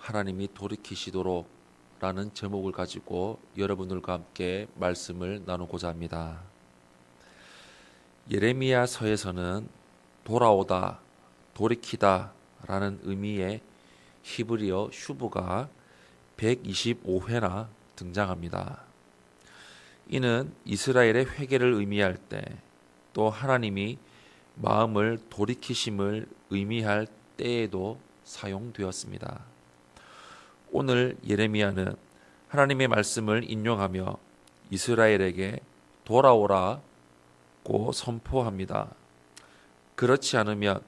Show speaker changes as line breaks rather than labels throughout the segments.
하나님이 돌이키시도록 라는 제목을 가지고 여러분들과 함께 말씀을 나누고자 합니다. 예레미야서에서는 돌아오다, 돌이키다 라는 의미의 히브리어 슈브가 125회나 등장합니다. 이는 이스라엘의 회개를 의미할 때, 또 하나님이 마음을 돌이키심을 의미할 때에도 사용되었습니다. 오늘 예레미야는 하나님의 말씀을 인용하며 이스라엘에게 돌아오라고 선포합니다. 그렇지 않으면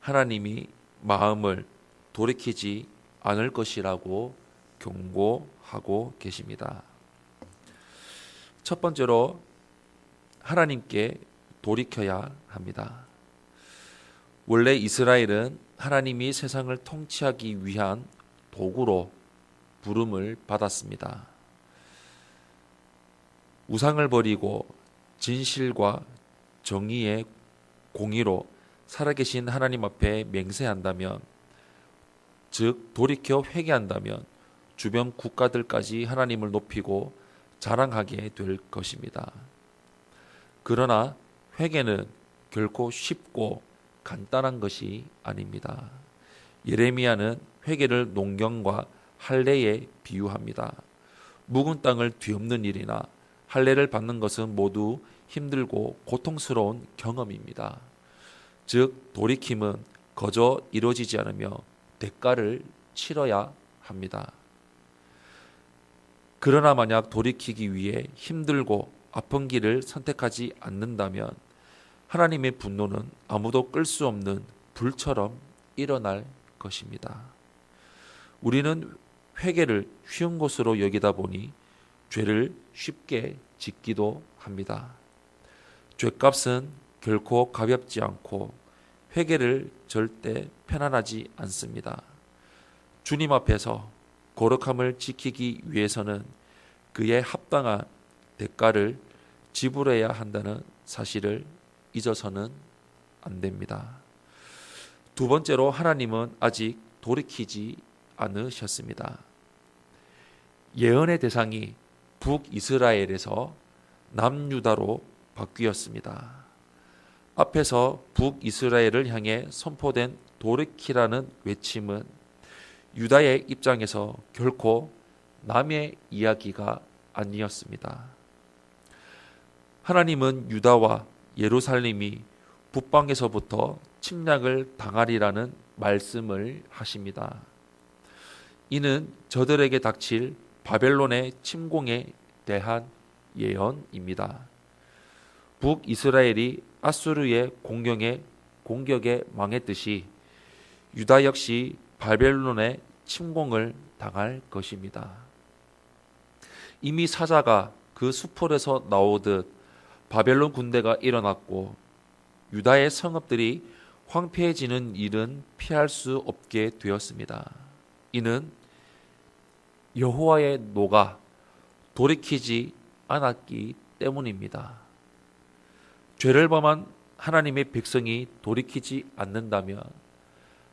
하나님이 마음을 돌이키지 않을 것이라고 경고하고 계십니다. 첫 번째로 하나님께 돌이켜야 합니다. 원래 이스라엘은 하나님이 세상을 통치하기 위한 도구로 부름을 받았습니다. 우상을 버리고 진실과 정의의 공의로 살아계신 하나님 앞에 맹세한다면, 즉 돌이켜 회개한다면 주변 국가들까지 하나님을 높이고 자랑하게 될 것입니다. 그러나 회개는 결코 쉽고 간단한 것이 아닙니다. 예레미야는 회개를 농경과 할례에 비유합니다. 묵은 땅을 뒤엎는 일이나 할례를 받는 것은 모두 힘들고 고통스러운 경험입니다. 즉 돌이킴은 거저 이루어지지 않으며 대가를 치러야 합니다. 그러나 만약 돌이키기 위해 힘들고 아픈 길을 선택하지 않는다면 하나님의 분노는 아무도 끌 수 없는 불처럼 일어날 것입니다. 우리는 회개를 쉬운 것으로 여기다 보니 죄를 쉽게 짓기도 합니다. 죄값은 결코 가볍지 않고 회개를 절대 편안하지 않습니다. 주님 앞에서 거룩함을 지키기 위해서는 그에 합당한 대가를 지불해야 한다는 사실을 잊어서는 안 됩니다. 두 번째로 하나님은 아직 돌이키지 않으셨습니다. 예언의 대상이 북이스라엘에서 남유다로 바뀌었습니다. 앞에서 북이스라엘을 향해 선포된 돌이키라는 외침은 유다의 입장에서 결코 남의 이야기가 아니었습니다. 하나님은 유다와 예루살렘이 북방에서부터 침략을 당하리라는 말씀을 하십니다. 이는 저들에게 닥칠 바벨론의 침공에 대한 예언입니다. 북이스라엘이 아수르의 공격에 망했듯이 유다 역시 바벨론의 침공을 당할 것입니다. 이미 사자가 그 수풀에서 나오듯 바벨론 군대가 일어났고 유다의 성읍들이 황폐해지는 일은 피할 수 없게 되었습니다. 이는 여호와의 노가 돌이키지 않았기 때문입니다. 죄를 범한 하나님의 백성이 돌이키지 않는다면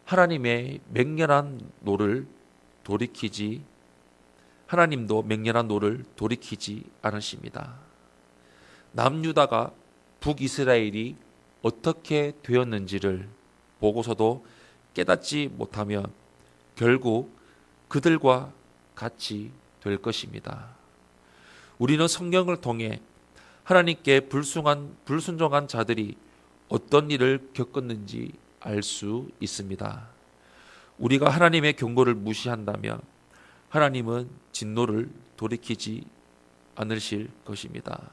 하나님도 맹렬한 노를 돌이키지 않으십니다. 남유다가 북이스라엘이 어떻게 되었는지를 보고서도 깨닫지 못하면 결국 그들과 같이 될 것입니다. 우리는 성경을 통해 하나님께 불순종한 자들이 어떤 일을 겪었는지 알 수 있습니다. 우리가 하나님의 경고를 무시한다면 하나님은 진노를 돌이키지 않으실 것입니다.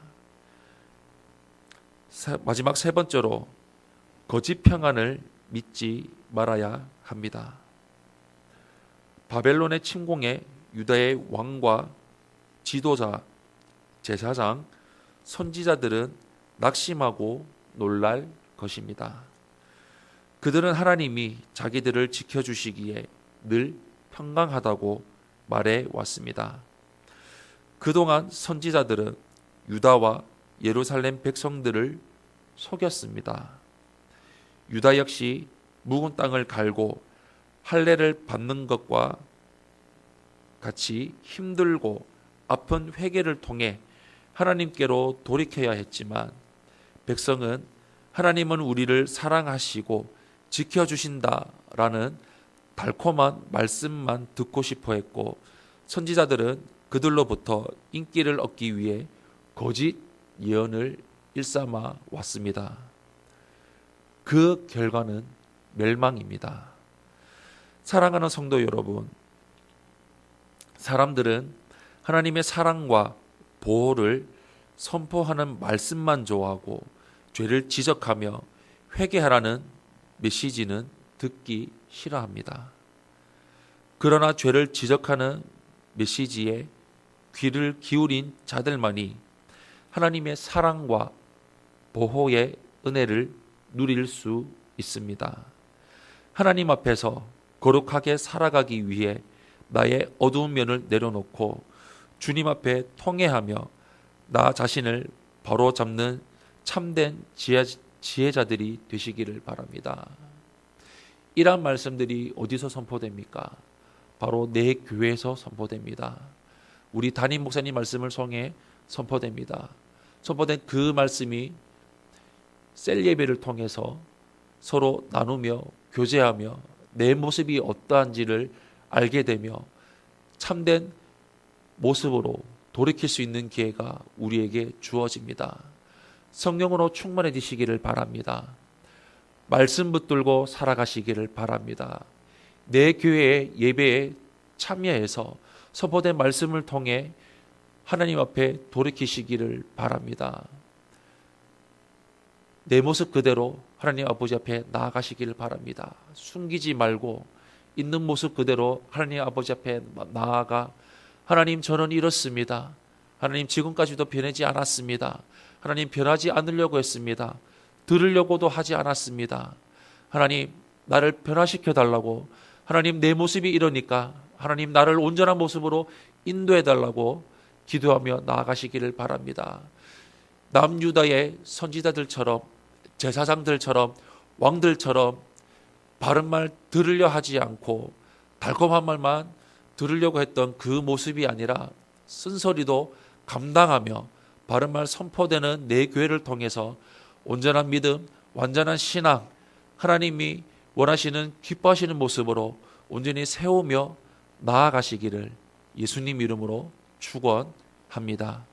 마지막 세 번째로 거짓 평안을 믿지 말아야 합니다. 바벨론의 침공에 유다의 왕과 지도자, 제사장, 선지자들은 낙심하고 놀랄 것입니다. 그들은 하나님이 자기들을 지켜주시기에 늘 평강하다고 말해 왔습니다. 그동안 선지자들은 유다와 예루살렘 백성들을 속였습니다. 유다 역시 묵은 땅을 갈고 할례를 받는 것과 같이 힘들고 아픈 회개를 통해 하나님께로 돌이켜야 했지만 백성은 하나님은 우리를 사랑하시고 지켜주신다라는 달콤한 말씀만 듣고 싶어 했고 선지자들은 그들로부터 인기를 얻기 위해 거짓 예언을 일삼아 왔습니다. 그 결과는 멸망입니다. 사랑하는 성도 여러분, 사람들은 하나님의 사랑과 보호를 선포하는 말씀만 좋아하고 죄를 지적하며 회개하라는 메시지는 듣기 싫어합니다. 그러나 죄를 지적하는 메시지에 귀를 기울인 자들만이 하나님의 사랑과 보호의 은혜를 누릴 수 있습니다. 하나님 앞에서 거룩하게 살아가기 위해 나의 어두운 면을 내려놓고 주님 앞에 통회하며 나 자신을 바로잡는 참된 지혜자들이 되시기를 바랍니다. 이러한 말씀들이 어디서 선포됩니까? 바로 내 교회에서 선포됩니다. 우리 담임 목사님 말씀을 통해 선포됩니다. 선포된 그 말씀이 셀 예배를 통해서 서로 나누며 교제하며 내 모습이 어떠한지를 알게 되며 참된 모습으로 돌이킬 수 있는 기회가 우리에게 주어집니다. 성령으로 충만해지시기를 바랍니다. 말씀 붙들고 살아가시기를 바랍니다. 내 교회의 예배에 참여해서 선포된 말씀을 통해 하나님 앞에 돌이키시기를 바랍니다. 내 모습 그대로 하나님 아버지 앞에 나아가시기를 바랍니다. 숨기지 말고 있는 모습 그대로 하나님 아버지 앞에 나아가 하나님 저는 이렇습니다. 하나님 지금까지도 변하지 않았습니다. 하나님 변하지 않으려고 했습니다. 들으려고도 하지 않았습니다. 하나님 나를 변화시켜 달라고 하나님 내 모습이 이러니까 하나님 나를 온전한 모습으로 인도해 달라고 기도하며 나아가시기를 바랍니다. 남유다의 선지자들처럼 제사장들처럼 왕들처럼 바른 말 들으려 하지 않고 달콤한 말만 들으려고 했던 그 모습이 아니라 쓴소리도 감당하며 바른 말 선포되는 내 교회를 통해서 온전한 믿음, 완전한 신앙, 하나님이 원하시는 기뻐하시는 모습으로 온전히 세우며 나아가시기를 예수님 이름으로 축원합니다.